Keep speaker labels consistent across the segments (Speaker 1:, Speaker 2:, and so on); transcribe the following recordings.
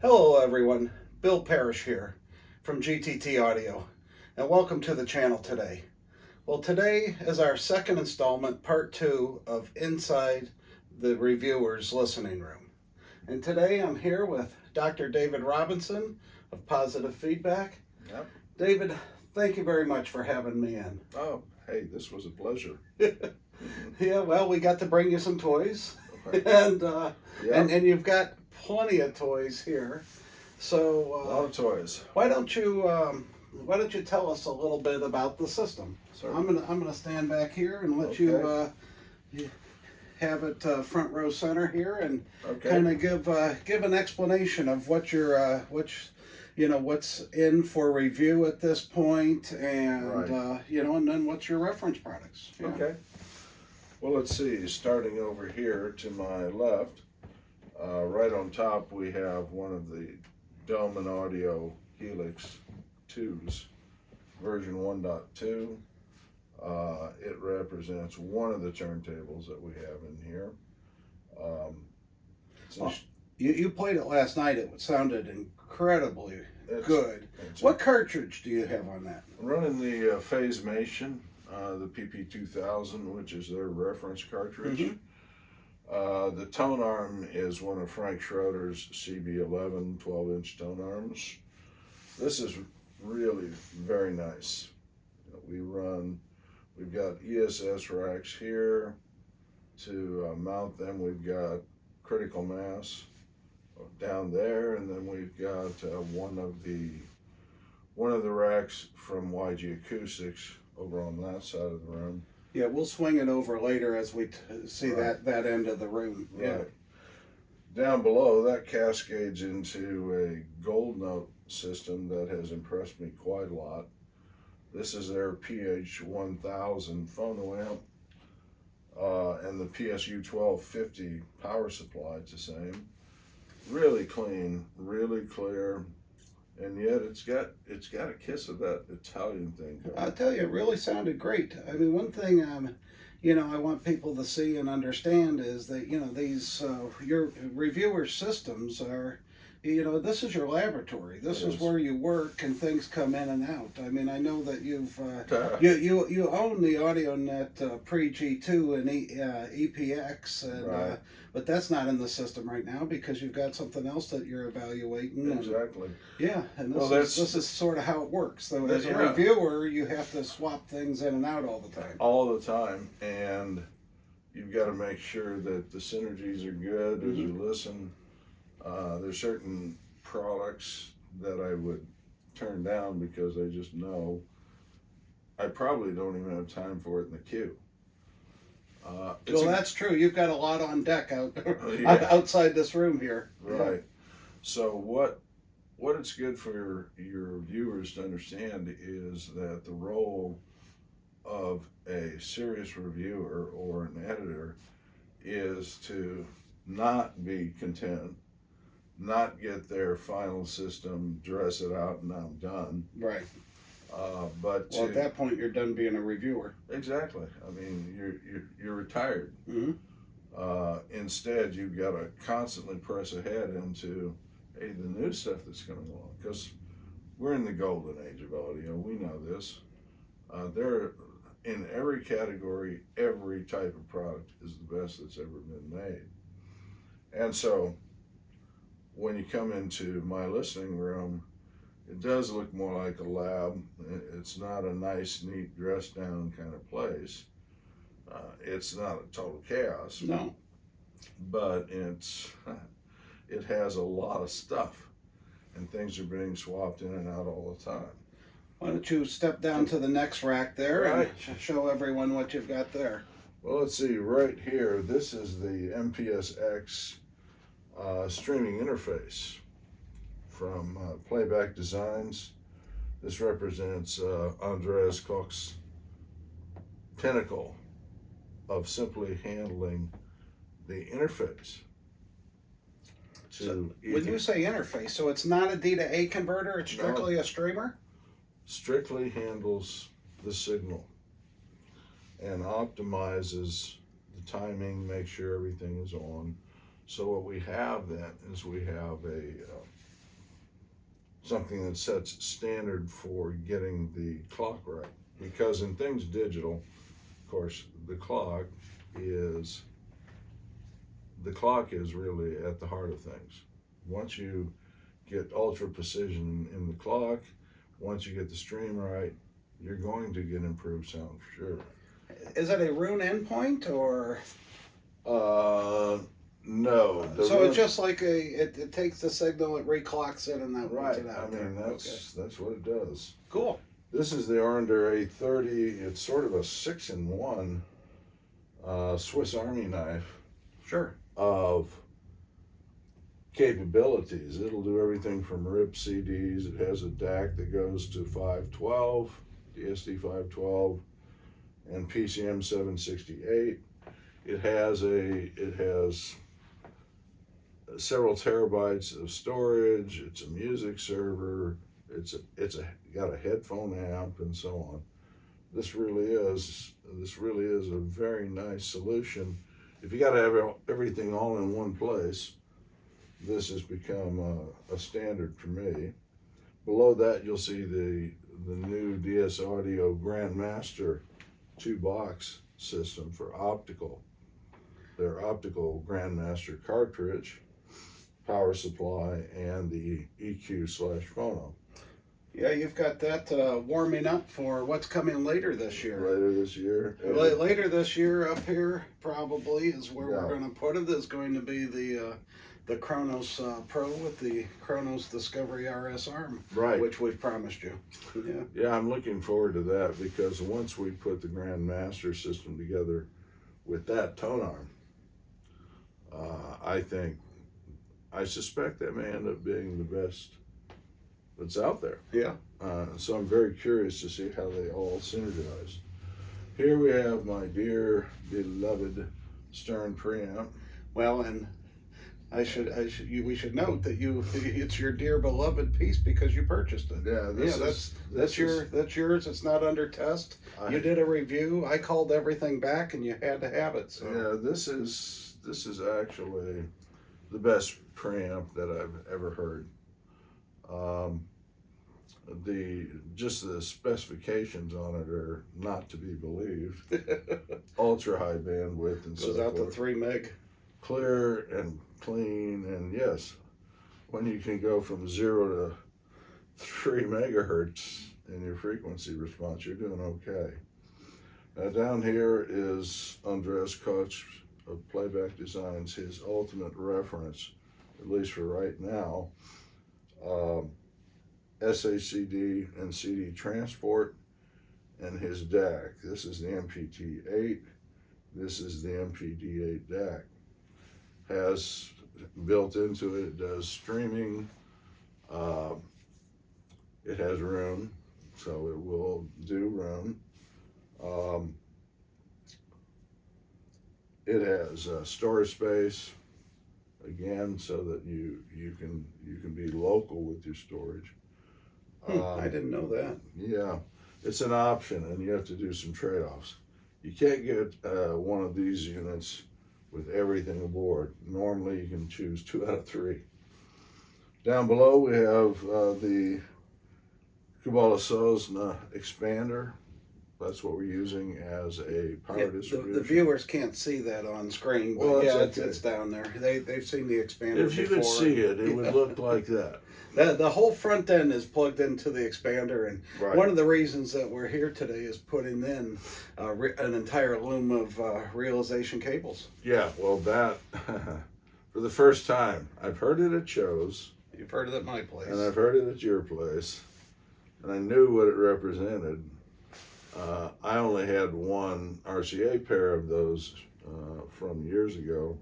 Speaker 1: Hello everyone, Bill Parish here from GTT Audio, and welcome to the channel today. Well, today is our second installment, part 2 of Inside the Reviewer's Listening Room. And today I'm here with Dr. David Robinson of Positive Feedback.
Speaker 2: Yep.
Speaker 1: David, thank you very much for having me in.
Speaker 2: Oh, hey, this was a pleasure.
Speaker 1: Yeah, well, we got to bring you some toys,
Speaker 2: Okay.
Speaker 1: and
Speaker 2: Yeah.
Speaker 1: and you've got plenty of toys here. So
Speaker 2: A lot of toys.
Speaker 1: why don't you tell us a little bit about the system? So I'm gonna stand back here and let you have it front row center here and
Speaker 2: Okay.
Speaker 1: kind of give an explanation of what your what's in for review at this point, and
Speaker 2: Right.
Speaker 1: and then what's your reference products. Yeah.
Speaker 2: Okay. Well, let's see. Starting over here to my left, right on top, we have one of the Dome and Audio Helix 2s, version 1.2. It represents one of the turntables that we have in here.
Speaker 1: Well, you played it last night. It sounded incredibly good.
Speaker 2: It's
Speaker 1: What cartridge do you have on that?
Speaker 2: I'm running the Phasmation, the PP2000, which is their reference cartridge. The tone arm is one of Frank Schroeder's CB11 12-inch tone arms. This is really very nice. We've got ESS racks here to mount them. We've got critical mass down there, and then we've got one of the racks from YG Acoustics over on that side of the room.
Speaker 1: Yeah, we'll swing it over later as we see
Speaker 2: Right.
Speaker 1: that end of the room. Yeah.
Speaker 2: Right. Down below, that cascades into a Gold Note system that has impressed me quite a lot. This is their PH1000 phono amp, and the PSU 1250 power supply. It's the same. Really clean, really clear, and yet it's got a kiss of that Italian thing.
Speaker 1: I'll tell you, it really sounded great. I mean, one thing I want people to see and understand is that these your reviewer systems are. This is your laboratory. This is where you work and things come in and out. I mean, I know that you own the AudioNet pre-G2 and EPX, and
Speaker 2: Right.
Speaker 1: but that's not in the system right now because you've got something else that you're evaluating.
Speaker 2: Exactly.
Speaker 1: And
Speaker 2: Well,
Speaker 1: this is sort of how it works. So as a
Speaker 2: Yeah.
Speaker 1: reviewer, you have to swap things in and out all the time.
Speaker 2: All the time, and you've got to make sure that the synergies are good as you listen. There's certain products that I would turn down because I just know I probably don't even have time for it in the queue.
Speaker 1: Well, that's true. You've got a lot on deck
Speaker 2: Yeah.
Speaker 1: outside this room here.
Speaker 2: Right. So what it's good for your viewers to understand is that the role of a serious reviewer or an editor is to not be content, not get their final system, dress it out, and I'm done.
Speaker 1: Right.
Speaker 2: But
Speaker 1: Well, at that point, you're done being a reviewer.
Speaker 2: exactly. I mean, you're retired.
Speaker 1: Mm-hmm.
Speaker 2: Instead, you've got to constantly press ahead into the new stuff that's coming along, because we're in the golden age of audio. We know this. There, in every category, every type of product is the best that's ever been made. And so, when you come into my listening room, it does look more like a lab. It's not a nice, neat, dressed down kind of place. It's not a total chaos.
Speaker 1: No.
Speaker 2: But it has a lot of stuff, and things are being swapped in and out all the time.
Speaker 1: Why don't you step down to the next rack there
Speaker 2: Right.
Speaker 1: and show everyone what you've got there?
Speaker 2: Well, let's see, right here, this is the MPSX streaming interface from Playback Designs. This represents Andreas Koch's pinnacle of simply handling the interface.
Speaker 1: So when you say interface, so it's not a D to A converter, it's strictly a streamer?
Speaker 2: Strictly handles the signal and optimizes the timing, make sure everything is on. So what we have then is we have something that sets standard for getting the clock right. Because in things digital, of course, the clock is really at the heart of things. Once you get ultra precision in the clock, once you get the stream right, you're going to get improved sound for sure.
Speaker 1: Is it a Rune endpoint or?
Speaker 2: No.
Speaker 1: So it's just like it takes the signal, it reclocks it, and that
Speaker 2: right.
Speaker 1: puts it out.
Speaker 2: I mean, that's what it does.
Speaker 1: Cool.
Speaker 2: This is the Arnder A30. It's sort of a 6-in-1 Swiss Army knife.
Speaker 1: Sure.
Speaker 2: Of capabilities. It'll do everything from rip CDs. It has a DAC that goes to 512, DSD 512, and PCM 768. It has several terabytes of storage. It's a music server. It's got a headphone amp and so on. This really is a very nice solution. If you got to have everything all in one place, this has become a standard for me. Below that, you'll see the new DS Audio Grandmaster 2-box system for optical. Their optical Grandmaster cartridge, power supply, and the EQ/phono.
Speaker 1: Yeah, you've got that warming up for what's coming later this year.
Speaker 2: Later this year.
Speaker 1: Later this year, up here probably is where
Speaker 2: Yeah.
Speaker 1: we're going to put it. Is going to be the Kronos Pro with the Kronos Discovery RS arm,
Speaker 2: Right.
Speaker 1: which we've promised you. Yeah.
Speaker 2: Yeah, I'm looking forward to that because once we put the Grandmaster system together with that tone arm, I suspect that may end up being the best that's out there.
Speaker 1: Yeah.
Speaker 2: So I'm very curious to see how they all synergize. Here we have my dear beloved Stern preamp.
Speaker 1: Well, and we should note that it's your dear beloved piece because you purchased it.
Speaker 2: Yeah,
Speaker 1: that's yours. It's not under test. You did a review. I called everything back, and you had to have it. So.
Speaker 2: Yeah, this is actually the best preamp that I've ever heard. The specifications on it are not to be believed. Ultra high bandwidth and
Speaker 1: Goes
Speaker 2: so
Speaker 1: out
Speaker 2: forth.
Speaker 1: to 3 meg.
Speaker 2: Clear and clean, and yes, when you can go from 0 to 3 megahertz in your frequency response, you're doing okay. Now down here is Andreas Koch of Playback Designs, his ultimate reference, at least for right now. SACD and CD transport, and his DAC. This is the MPT-8. This is the MPD-8 DAC. Has built into it, it does streaming. It has room, so it will do room. It has storage space, again, so that you can be local with your storage.
Speaker 1: I didn't know that.
Speaker 2: Yeah, it's an option, and you have to do some trade-offs. You can't get one of these units with everything aboard. Normally, you can choose 2 out of 3. Down below, we have the Kubala Sosna expander. That's what we're using as a power distribution.
Speaker 1: The viewers can't see that on screen, but
Speaker 2: Well,
Speaker 1: yeah,
Speaker 2: okay.
Speaker 1: it's down there. They've seen the expander
Speaker 2: If you
Speaker 1: before.
Speaker 2: could see it, it would look like that.
Speaker 1: The whole front end is plugged into the expander, and
Speaker 2: Right.
Speaker 1: one of the reasons that we're here today is putting in an entire loom of realization cables.
Speaker 2: Yeah, well, that, for the first time, I've heard it at shows,
Speaker 1: You've heard it at my place.
Speaker 2: and I've heard it at your place, and I knew what it represented. I only had one RCA pair of those from years ago,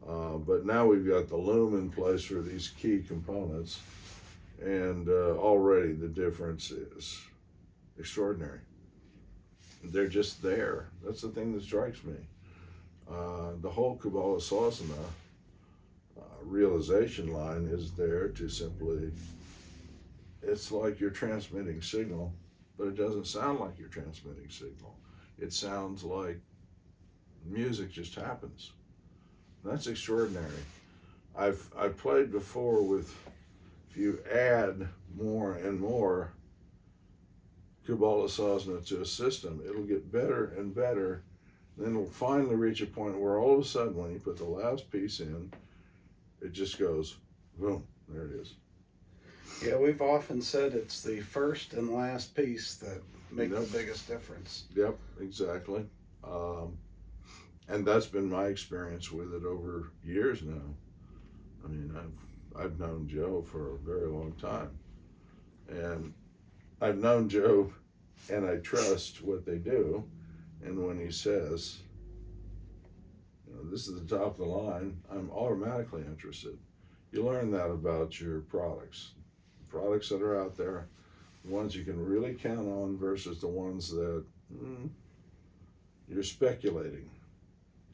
Speaker 2: but now we've got the loom in place for these key components, and already the difference is extraordinary. They're just there. That's the thing that strikes me. The whole Kubala Sosna realization line is there to simply, it's like you're transmitting signal, but it doesn't sound like you're transmitting signal. It sounds like music just happens. That's extraordinary. I've played before with, if you add more and more Kubala Sazna to a system, it'll get better and better. Then it'll finally reach a point where all of a sudden, when you put the last piece in, it just goes, boom, there it is.
Speaker 1: Yeah, we've often said it's the first and last piece that make the biggest difference.
Speaker 2: Yep, exactly. And that's been my experience with it over years now. I mean, I've known Joe for a very long time, and I've known Joe, and I trust what they do. And when he says, you know, this is the top of the line, I'm automatically interested. You learn that about your products that are out there, the ones you can really count on versus the ones that you're speculating.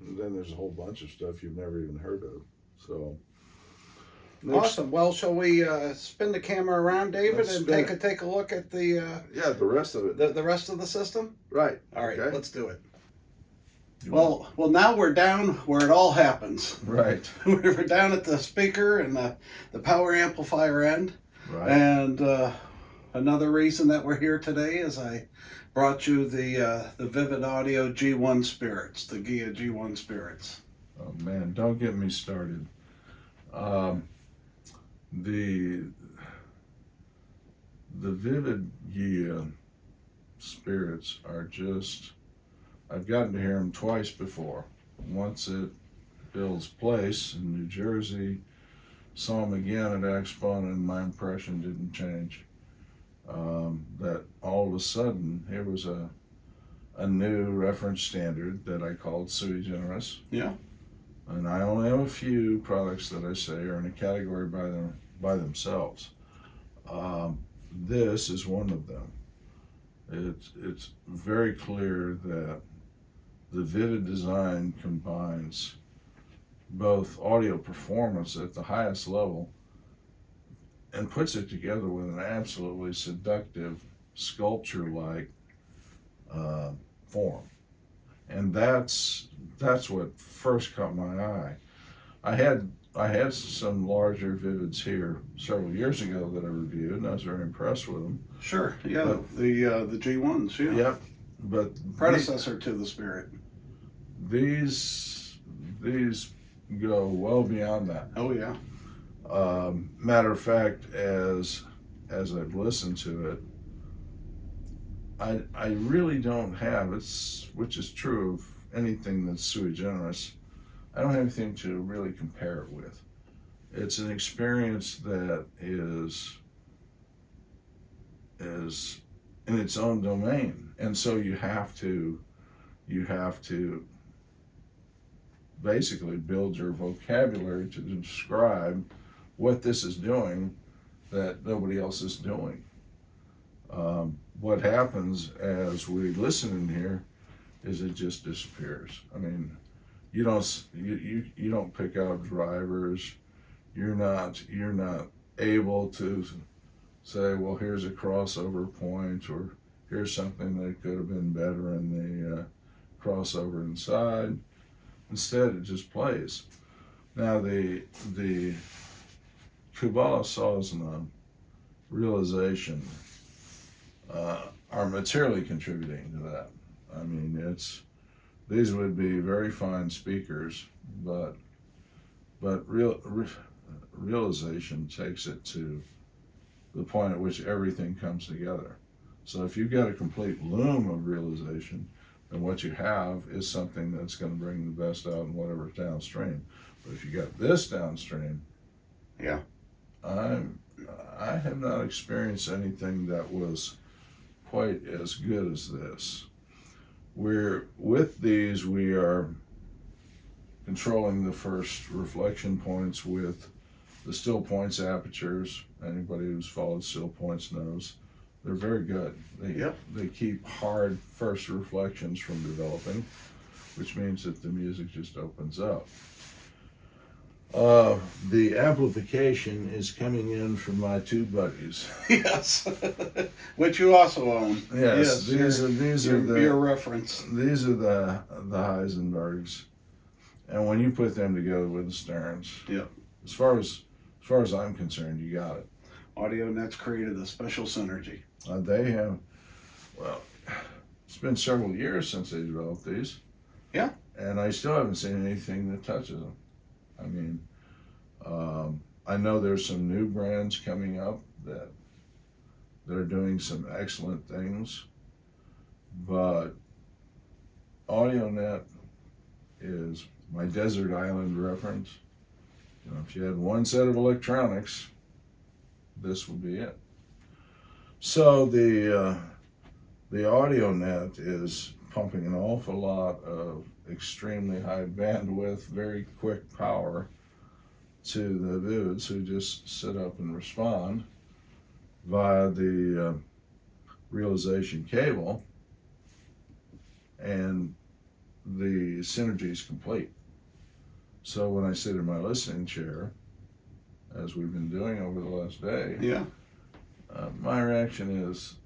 Speaker 2: And then there's a whole bunch of stuff you've never even heard of. So
Speaker 1: awesome. Well, shall we spin the camera around, David, and take a look at the
Speaker 2: the rest of it.
Speaker 1: The rest of the system?
Speaker 2: Right.
Speaker 1: All right,
Speaker 2: okay.
Speaker 1: let's do it. Well, now we're down where it all happens.
Speaker 2: Right.
Speaker 1: We're down at the speaker and the power amplifier end.
Speaker 2: Right.
Speaker 1: And another reason that we're here today is I brought you the Vivid Audio G1 Spirits, the Gia G1 Spirits.
Speaker 2: Oh man, don't get me started. The Vivid Gia Spirits are just, I've gotten to hear them twice before. Once at Bill's Place in New Jersey, saw him again at Expo, and my impression didn't change. That all of a sudden, here was a new reference standard that I called sui generis.
Speaker 1: Yeah.
Speaker 2: And I only have a few products that I say are in a category by themselves. This is one of them. It's very clear that the Vivid design combines both audio performance at the highest level and puts it together with an absolutely seductive sculpture-like form. And that's what first caught my eye. I had some larger Vivids here several years ago that I reviewed, and I was very impressed with them.
Speaker 1: Sure, yeah, the G1s, yeah.
Speaker 2: Yep, but
Speaker 1: predecessor to the Spirit.
Speaker 2: These go well beyond that.
Speaker 1: Oh yeah.
Speaker 2: Matter of fact, as I've listened to it, I really don't have, which is true of anything that's sui generis, I don't have anything to really compare it with. It's an experience that is in its own domain, and so you have to basically build your vocabulary to describe what this is doing that nobody else is doing. What happens as we listen in here is it just disappears. I mean, you don't pick out drivers. You're not able to say, well, here's a crossover point, or here's something that could have been better in the crossover inside. Instead, it just plays. Now, the Kubala Sazna realization are materially contributing to that. I mean, these would be very fine speakers, but realization takes it to the point at which everything comes together. So if you've got a complete loom of realization, then what you have is something that's going to bring the best out in whatever's downstream. But if you got this downstream,
Speaker 1: yeah,
Speaker 2: I have not experienced anything that was quite as good as this. With these, we are controlling the first reflection points with the still points apertures. Anybody who's followed still points knows they're very good. They keep hard first reflections from developing, which means that the music just opens up. The amplification is coming in from my two buddies.
Speaker 1: Yes, which you also own.
Speaker 2: Yes, these are
Speaker 1: your reference.
Speaker 2: These are the Heisenbergs, and when you put them together with the Sterns,
Speaker 1: yeah,
Speaker 2: as far as I'm concerned, you got it.
Speaker 1: AudioNet's created a special synergy.
Speaker 2: They have, well, it's been several years since they developed these.
Speaker 1: Yeah.
Speaker 2: And I still haven't seen anything that touches them. I mean, I know there's some new brands coming up that are doing some excellent things, but AudioNet is my desert island reference. You know, if you had one set of electronics, this would be it. So the AudioNet is pumping an awful lot of extremely high bandwidth, very quick power to the dudes who just sit up and respond via the realization cable, and the synergy is complete. So when I sit in my listening chair, as we've been doing over the last day,
Speaker 1: Yeah.
Speaker 2: My reaction is,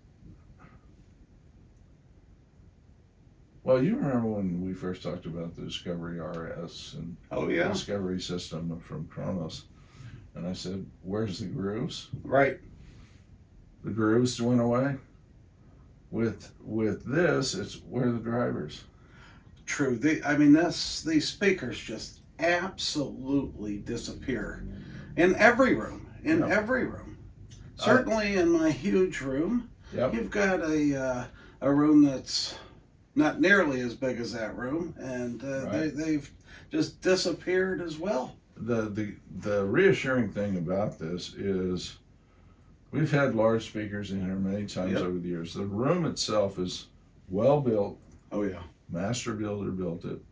Speaker 2: well, you remember when we first talked about the Discovery RS and
Speaker 1: Oh, yeah.
Speaker 2: Discovery system from Kronos, and I said, where's the grooves?
Speaker 1: Right.
Speaker 2: The grooves went away. With this, it's where are the drivers?
Speaker 1: True. These speakers just absolutely disappear in every room. In
Speaker 2: Yep.
Speaker 1: every room. Certainly in my huge room.
Speaker 2: Yep.
Speaker 1: You've got a room that's not nearly as big as that room, and
Speaker 2: Right.
Speaker 1: they've just disappeared as well.
Speaker 2: The reassuring thing about this is we've had large speakers in here many times
Speaker 1: Yep.
Speaker 2: over the years. The room itself is well built.
Speaker 1: Oh yeah.
Speaker 2: Master builder built it.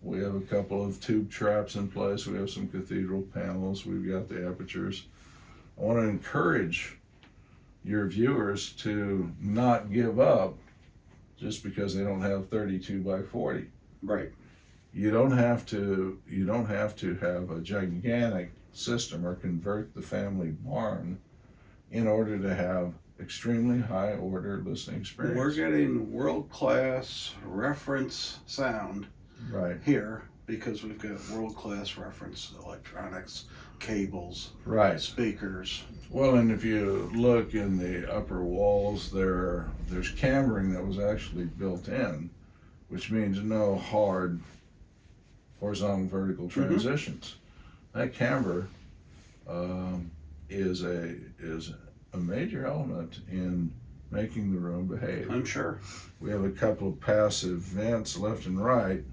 Speaker 2: We have a couple of tube traps in place. We have some cathedral panels. We've got the apertures. I want to encourage your viewers to not give up just because they don't have 32 by 40.
Speaker 1: Right.
Speaker 2: You don't have to have a gigantic system or convert the family barn in order to have extremely high order listening experience.
Speaker 1: We're getting world-class reference sound
Speaker 2: Right.
Speaker 1: here because we've got world-class reference electronics, cables,
Speaker 2: Right.
Speaker 1: speakers.
Speaker 2: Well, and if you look in the upper walls, there's cambering that was actually built in, which means no hard horizontal vertical transitions. That camber is a major element in making the room behave.
Speaker 1: I'm sure.
Speaker 2: We have a couple of passive vents left and right.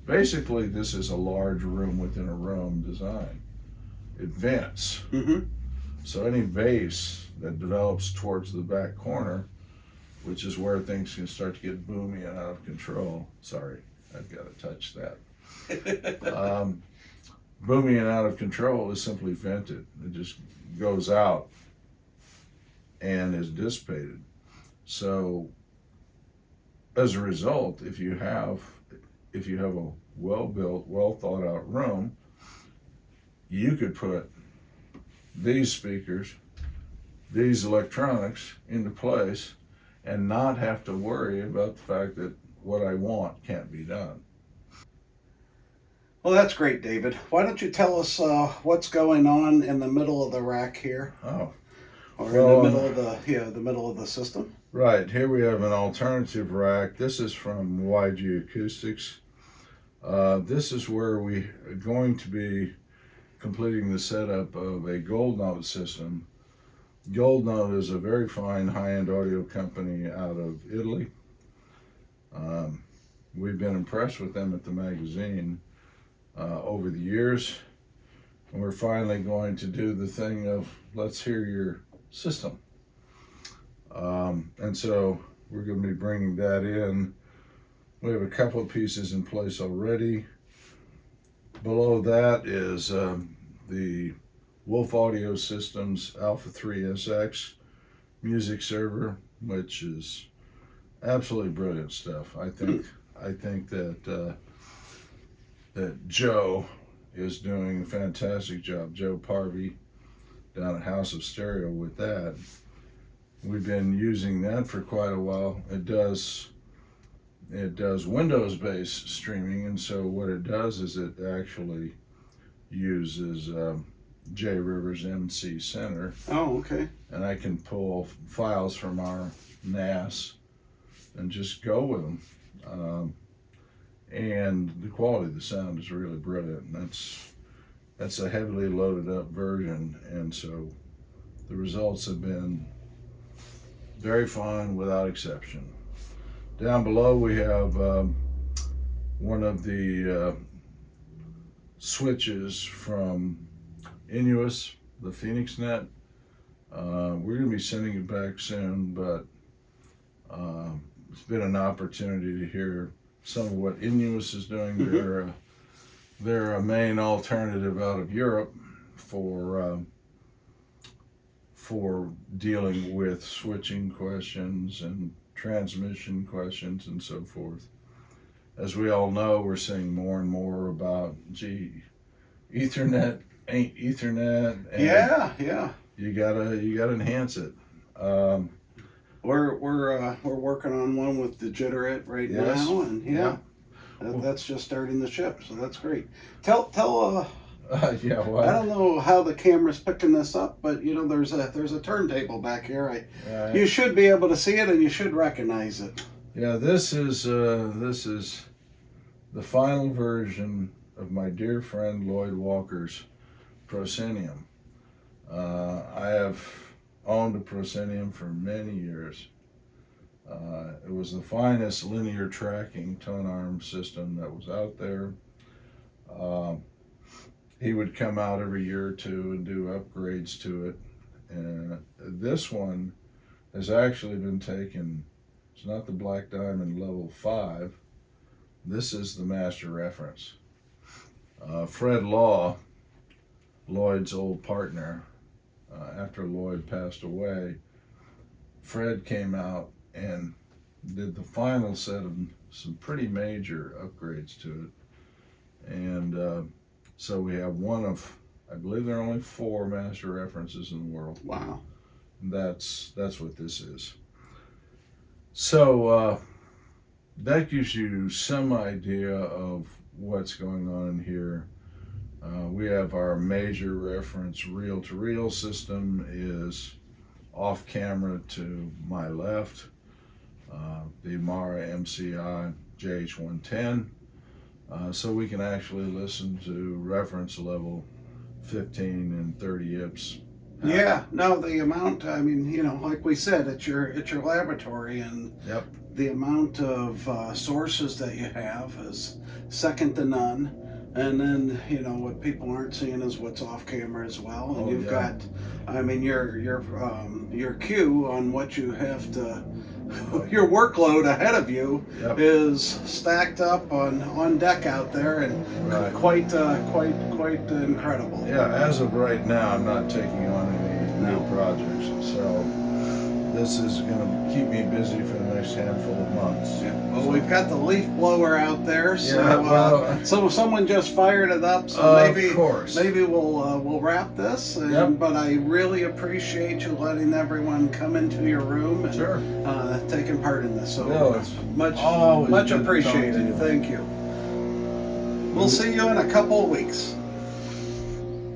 Speaker 2: Basically, this is a large room within a room design. It vents.
Speaker 1: Mm-hmm.
Speaker 2: So any bass that develops towards the back corner, which is where things can start to get boomy and out of control. Sorry, I've got to touch that. Boomy and out of control is simply vented. It just goes out and is dissipated. So as a result, if you have a well-built, well-thought-out room, you could put these speakers, these electronics into place and not have to worry about the fact that what I want can't be done.
Speaker 1: Well, that's great, David. Why don't you tell us what's going on in the middle of the rack here,
Speaker 2: Oh,
Speaker 1: or
Speaker 2: well,
Speaker 1: in the middle of the system?
Speaker 2: right. Here we have an alternative rack. This is from YG Acoustics. This is where we are going to be completing the setup of a Gold Note system. Gold Note is a very fine high-end audio company out of Italy. We've been impressed with them at the magazine over the years, and we're finally going to do the thing of let's hear your system. And so we're going to be bringing that in. We have a couple of pieces in place already. Below that is the Wolf Audio Systems Alpha 3 SX music server, which is absolutely brilliant stuff. I think that that Joe is doing a fantastic job. Joe Parvey down at House of Stereo with that. We've been using that for quite a while. It does Windows-based streaming, and so what it does is it actually uses J Rivers MC Center,
Speaker 1: Oh, okay.
Speaker 2: and I can pull files from our NAS and just go with them. And the quality of the sound is really brilliant, and that's a heavily loaded up version, and so the results have been very fine without exception. Down below we have one of the switches from Inuus, the PhoenixNet. We're going to be sending it back soon, but it's been an opportunity to hear some of what Inuus is doing.
Speaker 1: Mm-hmm.
Speaker 2: They're a main alternative out of Europe for dealing with switching questions and transmission questions and so forth. As we all know, we're seeing more and more about, Ethernet ain't Ethernet. And
Speaker 1: Yeah.
Speaker 2: You gotta enhance it.
Speaker 1: We're working on one with the Jitterit right
Speaker 2: Yes.
Speaker 1: now, and that's just starting to ship, so that's great. Tell
Speaker 2: Yeah, well,
Speaker 1: I don't know how the camera's picking this up, but there's a turntable back here. You should be able to see it, and you should recognize it.
Speaker 2: yeah. This is the final version of my dear friend Lloyd Walker's proscenium. I have owned a proscenium for many years. It was the finest linear tracking tone arm system that was out there. He would come out every year or two and do upgrades to it. And this one has actually been taken. It's not the Black Diamond level 5. This is the master reference. Fred Law, Lloyd's old partner, after Lloyd passed away, Fred came out and did the final set of some pretty major upgrades to it. And so we have one of, I believe there are only 4 master references in the world.
Speaker 1: Wow.
Speaker 2: That's what this is. So that gives you some idea of what's going on here. We have our major reference reel-to-reel system is off camera to my left. The Mara MCI JH110. So we can actually listen to reference level 15 and 30 IPS.
Speaker 1: Yeah, no, the amount, like we said, it's your laboratory, and
Speaker 2: Yep.
Speaker 1: the amount of sources that you have is second to none. And then, what people aren't seeing is what's off camera as well. And you've got, your queue on what you have to, your workload ahead of you is stacked up on deck out there, and quite incredible.
Speaker 2: Yeah, as of right now, I'm not taking on any new projects, so this is going to keep me busy for the next handful of months.
Speaker 1: Yeah. Well, we've got the leaf blower out there, so so someone just fired it up. So maybe we'll wrap this. But I really appreciate you letting everyone come into your room and taking part in this. So
Speaker 2: it's
Speaker 1: much appreciated. Thank you. We'll see you in a couple of weeks.